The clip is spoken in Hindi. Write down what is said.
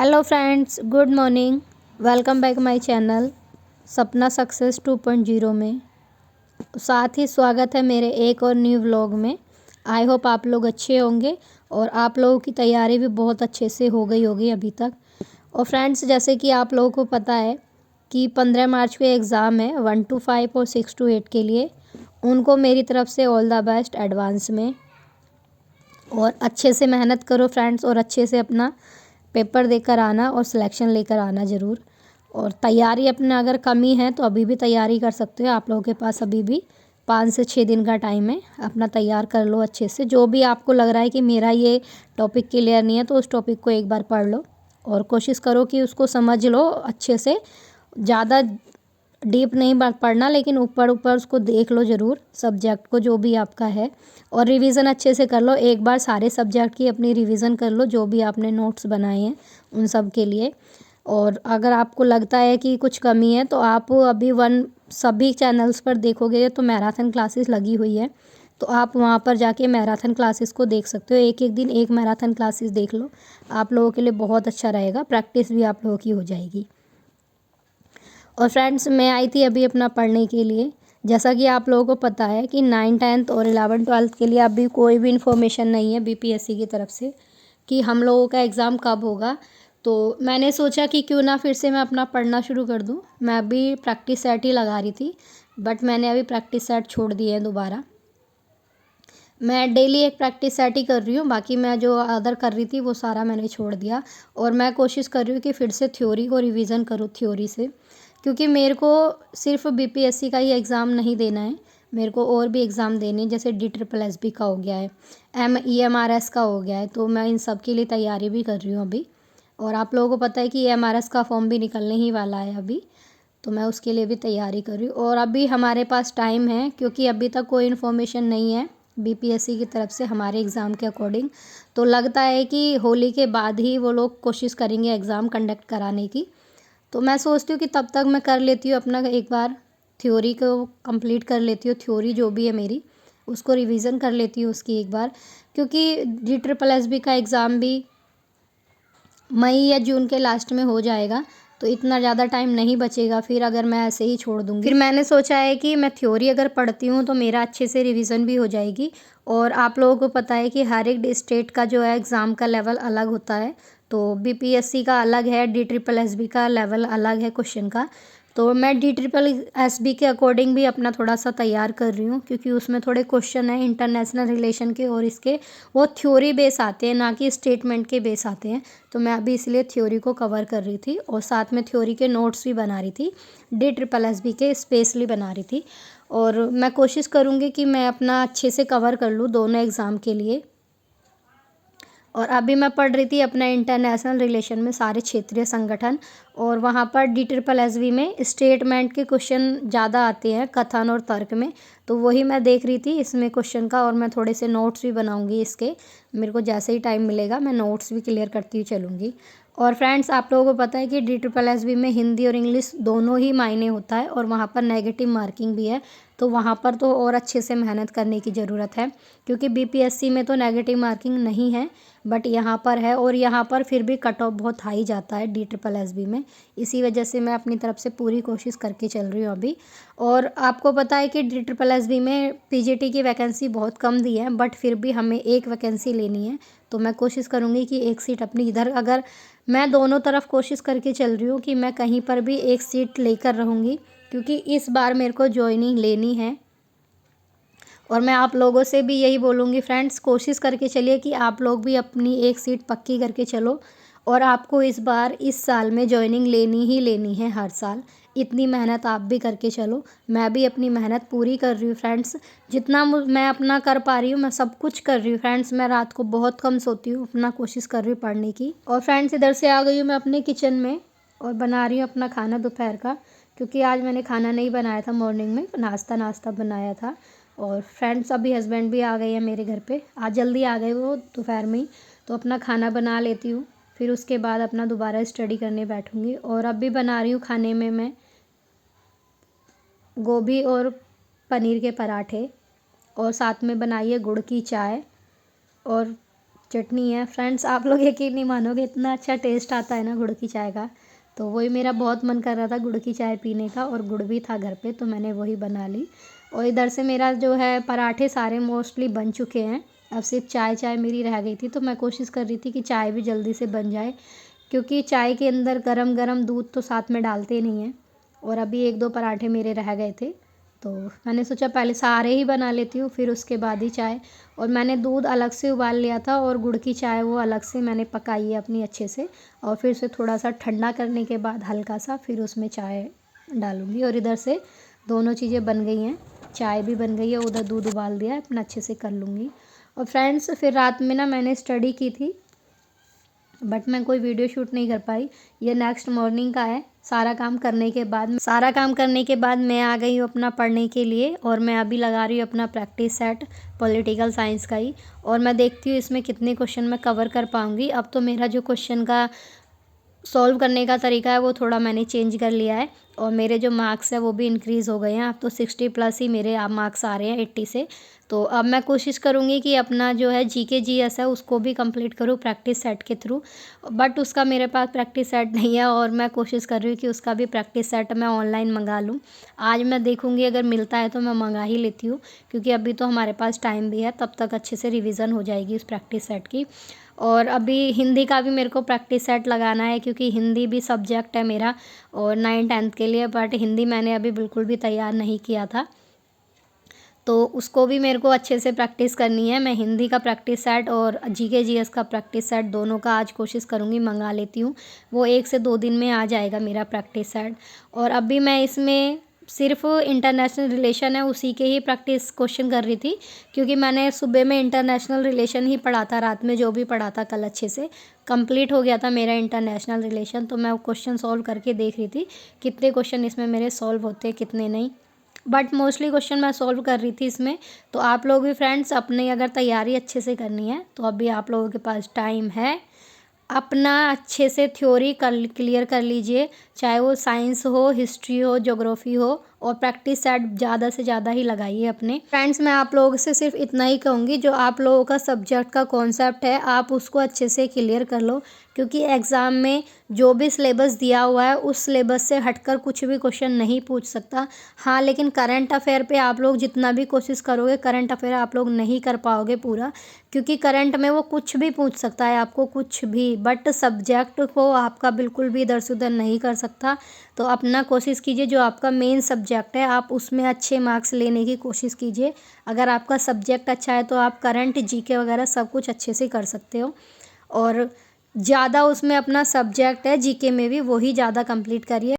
Hello friends, good morning. Welcome back my channel सपना सक्सेस 2.0 में। साथ ही स्वागत है मेरे एक और न्यू व्लॉग में। आई होप आप लोग अच्छे होंगे और आप लोगों की तैयारी भी बहुत अच्छे से हो गई होगी अभी तक। और फ्रेंड्स, जैसे कि आप लोगों को पता है कि 15 मार्च को एग्ज़ाम है 1 to 5 और 6 to 8 के लिए। उनको मेरी तरफ से ऑल द बेस्ट एडवांस में। और अच्छे से मेहनत करो फ्रेंड्स, और अच्छे से अपना पेपर देकर आना और सिलेक्शन लेकर आना ज़रूर। और तैयारी अपना अगर कमी है तो अभी भी तैयारी कर सकते हो। आप लोगों के पास अभी भी 5 से 6 दिन का टाइम है। अपना तैयार कर लो अच्छे से। जो भी आपको लग रहा है कि मेरा ये टॉपिक क्लियर नहीं है तो उस टॉपिक को एक बार पढ़ लो और कोशिश करो कि उसको समझ लो अच्छे से। ज़्यादा डीप नहीं पढ़ना, लेकिन ऊपर ऊपर उसको देख लो ज़रूर, सब्जेक्ट को जो भी आपका है। और रिवीज़न अच्छे से कर लो। एक बार सारे सब्जेक्ट की अपनी रिवीज़न कर लो, जो भी आपने नोट्स बनाए हैं उन सब के लिए। और अगर आपको लगता है कि कुछ कमी है तो आप अभी सभी चैनल्स पर देखोगे तो मैराथन क्लासेस लगी हुई है, तो आप वहाँ पर जाके मैराथन क्लासेस को देख सकते हो। एक एक दिन एक मैराथन क्लासेस देख लो, आप लोगों के लिए बहुत अच्छा रहेगा। प्रैक्टिस भी आप लोगों की हो जाएगी। और फ्रेंड्स, मैं आई थी अभी अपना पढ़ने के लिए। जैसा कि आप लोगों को पता है कि 9, 10th और 11, 12th के लिए अभी कोई भी इन्फॉर्मेशन नहीं है बीपीएससी की तरफ से कि हम लोगों का एग्ज़ाम कब होगा। तो मैंने सोचा कि क्यों ना फिर से मैं अपना पढ़ना शुरू कर दूं। मैं अभी प्रैक्टिस सेट ही लगा रही थी, बट मैंने अभी प्रैक्टिस सेट छोड़ दिए हैं दोबारा। मैं डेली एक प्रैक्टिस सेट ही कर रही हूँ, बाकी मैं जो अदर कर रही थी वो सारा मैंने छोड़ दिया। और मैं कोशिश कर रही हूँ कि फिर से थ्योरी को रिवीज़न करूँ थ्योरी से, क्योंकि मेरे को सिर्फ बीपीएससी का ही एग्ज़ाम नहीं देना है। मेरे को और भी एग्ज़ाम देने हैं, जैसे DSSB का हो गया है, EMRS का हो गया है। तो मैं इन सब के लिए तैयारी भी कर रही हूँ अभी। और आप लोगों को पता है कि EMRS का फॉर्म भी निकलने ही वाला है अभी, तो मैं उसके लिए भी तैयारी कर रही हूँ। और अभी हमारे पास टाइम है, क्योंकि अभी तक कोई इन्फॉर्मेशन नहीं है बीपीएससी की तरफ से हमारे एग्ज़ाम के अकॉर्डिंग। तो लगता है कि होली के बाद ही वो लोग कोशिश करेंगे एग्ज़ाम कंडक्ट कराने की। तो मैं सोचती हूँ कि तब तक मैं कर लेती हूँ अपना एक बार थ्योरी को कंप्लीट कर लेती हूँ। थ्योरी जो भी है मेरी उसको रिवीज़न कर लेती हूँ उसकी एक बार, क्योंकि DSSB का एग्ज़ाम भी मई या जून के लास्ट में हो जाएगा। तो इतना ज़्यादा टाइम नहीं बचेगा फिर अगर मैं ऐसे ही छोड़ दूँगी। फिर मैंने सोचा है कि मैं थ्योरी अगर पढ़ती हूँ तो मेरा अच्छे से रिवीजन भी हो जाएगी। और आप लोगों को पता है कि हर एक स्टेट का जो है एग्ज़ाम का लेवल अलग होता है। तो बीपीएससी का अलग है, DSSB का लेवल अलग है क्वेश्चन का। तो मैं DSSB के अकॉर्डिंग भी अपना थोड़ा सा तैयार कर रही हूँ, क्योंकि उसमें थोड़े क्वेश्चन हैं इंटरनेशनल रिलेशन के, और इसके वो थ्योरी बेस आते हैं, ना कि स्टेटमेंट के बेस आते हैं। तो मैं अभी इसलिए थ्योरी को कवर कर रही थी और साथ में थ्योरी के नोट्स भी बना रही थी, DSSB के स्पेशली बना रही थी। और मैं कोशिश करूँगी कि मैं अपना अच्छे से कवर कर लूँ दोनों एग्ज़ाम के लिए। और अभी मैं पढ़ रही थी अपना इंटरनेशनल रिलेशन में सारे क्षेत्रीय संगठन, और वहाँ पर DSSB में स्टेटमेंट के क्वेश्चन ज़्यादा आते हैं कथन और तर्क में। तो वही मैं देख रही थी इसमें क्वेश्चन का, और मैं थोड़े से नोट्स भी बनाऊंगी इसके। मेरे को जैसे ही टाइम मिलेगा मैं नोट्स भी क्लियर करती हुई चलूँगी। और फ्रेंड्स, आप लोगों को पता है कि DSSB में हिंदी और इंग्लिश दोनों ही मायने होता है, और वहाँ पर नेगेटिव मार्किंग भी है। तो वहाँ पर तो और अच्छे से मेहनत करने की ज़रूरत है, क्योंकि बीपीएससी में तो नेगेटिव मार्किंग नहीं है, बट यहाँ पर है। और यहाँ पर फिर भी कट ऑफ बहुत हाई जाता है DSSB में। इसी वजह से मैं अपनी तरफ से पूरी कोशिश करके चल रही हूँ अभी। और आपको पता है कि DSSB में पीजीटी की वैकेंसी बहुत कम दी है, बट फिर भी हमें एक वैकेंसी लेनी है। तो मैं कोशिश करूँगी कि एक सीट अपनी इधर, अगर मैं दोनों तरफ कोशिश करके चल रही हूँ कि मैं कहीं पर भी एक सीट लेकर रहूँगी, क्योंकि इस बार मेरे को ज्वाइनिंग लेनी है। और मैं आप लोगों से भी यही बोलूँगी फ्रेंड्स, कोशिश करके चलिए कि आप लोग भी अपनी एक सीट पक्की करके चलो। और आपको इस बार इस साल में ज्वाइनिंग लेनी ही लेनी है हर साल। इतनी मेहनत आप भी करके चलो। मैं भी अपनी मेहनत पूरी कर रही हूँ फ्रेंड्स। जितना मैं अपना कर पा रही हूँ मैं सब कुछ कर रही हूँ फ्रेंड्स। मैं रात को बहुत कम सोती हूँ, अपना कोशिश कर रही हूँ पढ़ने की। और फ्रेंड्स, इधर से आ गई हूँ मैं अपने किचन में और बना रही हूँ अपना खाना दोपहर का, क्योंकि आज मैंने खाना नहीं बनाया था। मॉर्निंग में नाश्ता बनाया था। और फ्रेंड्स, अभी हस्बैंड भी आ गए हैं मेरे घर पे। आज जल्दी आ गए वो दोपहर में ही। तो अपना खाना बना लेती हूँ, फिर उसके बाद अपना दोबारा स्टडी करने बैठूँगी। और अभी बना रही हूँ खाने में मैं गोभी और पनीर के पराठे, और साथ में बनाई है गुड़ की चाय और चटनी है। फ्रेंड्स, आप लोग यकीन नहीं मानोगे, इतना अच्छा टेस्ट आता है ना गुड़ की चाय का। तो वही मेरा बहुत मन कर रहा था गुड़ की चाय पीने का, और गुड़ भी था घर पे, तो मैंने वही बना ली। और इधर से मेरा जो है पराठे सारे मोस्टली बन चुके हैं। अब सिर्फ चाय चाय मेरी रह गई थी, तो मैं कोशिश कर रही थी कि चाय भी जल्दी से बन जाए, क्योंकि चाय के अंदर गरम गरम दूध तो साथ में डालते नहीं हैं। और अभी 1-2 पराठे मेरे रह गए थे, तो मैंने सोचा पहले सारे ही बना लेती हूँ, फिर उसके बाद ही चाय। और मैंने दूध अलग से उबाल लिया था, और गुड़ की चाय वो अलग से मैंने पकाई है अपनी अच्छे से। और फिर उसे थोड़ा सा ठंडा करने के बाद हल्का सा फिर उसमें चाय डालूँगी। और इधर से दोनों चीज़ें बन गई हैं, चाय भी बन गई है, उधर दूध उबाल दिया है, अपना अच्छे से कर लूँगी। और फ्रेंड्स, फिर रात में ना मैंने स्टडी की थी, बट मैं कोई वीडियो शूट नहीं कर पाई। ये नेक्स्ट मॉर्निंग का है। सारा काम करने के बाद मैं आ गई हूँ अपना पढ़ने के लिए, और मैं अभी लगा रही हूँ अपना प्रैक्टिस सेट पॉलिटिकल साइंस का ही। और मैं देखती हूँ इसमें कितने क्वेश्चन मैं कवर कर पाऊँगी। अब तो मेरा जो क्वेश्चन का सॉल्व करने का तरीका है वो थोड़ा मैंने चेंज कर लिया है, और मेरे जो मार्क्स है वो भी इंक्रीज़ हो गए हैं। अब तो 60+ ही मेरे अब मार्क्स आ रहे हैं 80 से। तो अब मैं कोशिश करूँगी कि अपना जो है जीके जीएस है उसको भी कंप्लीट करूँ प्रैक्टिस सेट के थ्रू। बट उसका मेरे पास प्रैक्टिस सेट नहीं है, और मैं कोशिश कर रही हूँ कि उसका भी प्रैक्टिस सेट मैं ऑनलाइन मंगा लूँ। आज मैं देखूँगी, अगर मिलता है तो मैं मंगा ही लेती हूँ, क्योंकि अभी तो हमारे पास टाइम भी है, तब तक अच्छे से रिविज़न हो जाएगी उस प्रैक्टिस सेट की। और अभी हिंदी का भी मेरे को प्रैक्टिस सेट लगाना है, क्योंकि हिंदी भी सब्जेक्ट है मेरा और 9th-10th के लिए। बट हिंदी मैंने अभी बिल्कुल भी तैयार नहीं किया था, तो उसको भी मेरे को अच्छे से प्रैक्टिस करनी है। मैं हिंदी का प्रैक्टिस सेट और जीके जीएस का प्रैक्टिस सेट दोनों का आज कोशिश करूँगी मंगा लेती हूँ। वो 1 से 2 दिन में आ जाएगा मेरा प्रैक्टिस सेट। और अभी मैं इसमें सिर्फ इंटरनेशनल रिलेशन है उसी के ही प्रैक्टिस क्वेश्चन कर रही थी, क्योंकि मैंने सुबह में इंटरनेशनल रिलेशन ही पढ़ा था, रात में जो भी पढ़ा था कल अच्छे से कंप्लीट हो गया था मेरा इंटरनेशनल रिलेशन। तो मैं वो क्वेश्चन सॉल्व करके देख रही थी कितने क्वेश्चन इसमें मेरे सॉल्व होते हैं कितने नहीं। बट मोस्टली क्वेश्चन मैं सॉल्व कर रही थी इसमें। तो आप लोग भी फ्रेंड्स अपनी अगर तैयारी अच्छे से करनी है तो अभी आप लोगों के पास टाइम है, अपना अच्छे से थ्योरी क्लियर कर लीजिए, चाहे वो साइंस हो, हिस्ट्री हो, ज्योग्राफी हो। और प्रैक्टिस सेट ज़्यादा से ज़्यादा ही लगाइए अपने। फ्रेंड्स, मैं आप लोगों से सिर्फ इतना ही कहूँगी, जो आप लोगों का सब्जेक्ट का कॉन्सेप्ट है आप उसको अच्छे से क्लियर कर लो, क्योंकि एग्ज़ाम में जो भी सिलेबस दिया हुआ है उस सिलेबस से हटकर कुछ भी क्वेश्चन नहीं पूछ सकता। हाँ, लेकिन करंट अफेयर पे आप लोग जितना भी कोशिश करोगे, करंट अफेयर आप लोग नहीं कर पाओगे पूरा, क्योंकि करंट में वो कुछ भी पूछ सकता है आपको, कुछ भी। बट सब्जेक्ट को आपका बिल्कुल भी इधर से उधर नहीं कर सकता। तो अपना कोशिश कीजिए, जो आपका मेन सब्जेक्ट है आप उसमें अच्छे मार्क्स लेने की कोशिश कीजिए। अगर आपका सब्जेक्ट अच्छा है तो आप करंट जीके वगैरह सब कुछ अच्छे से कर सकते हो। और ज़्यादा उसमें अपना सब्जेक्ट है जीके में भी, वही ज़्यादा कंप्लीट करिए।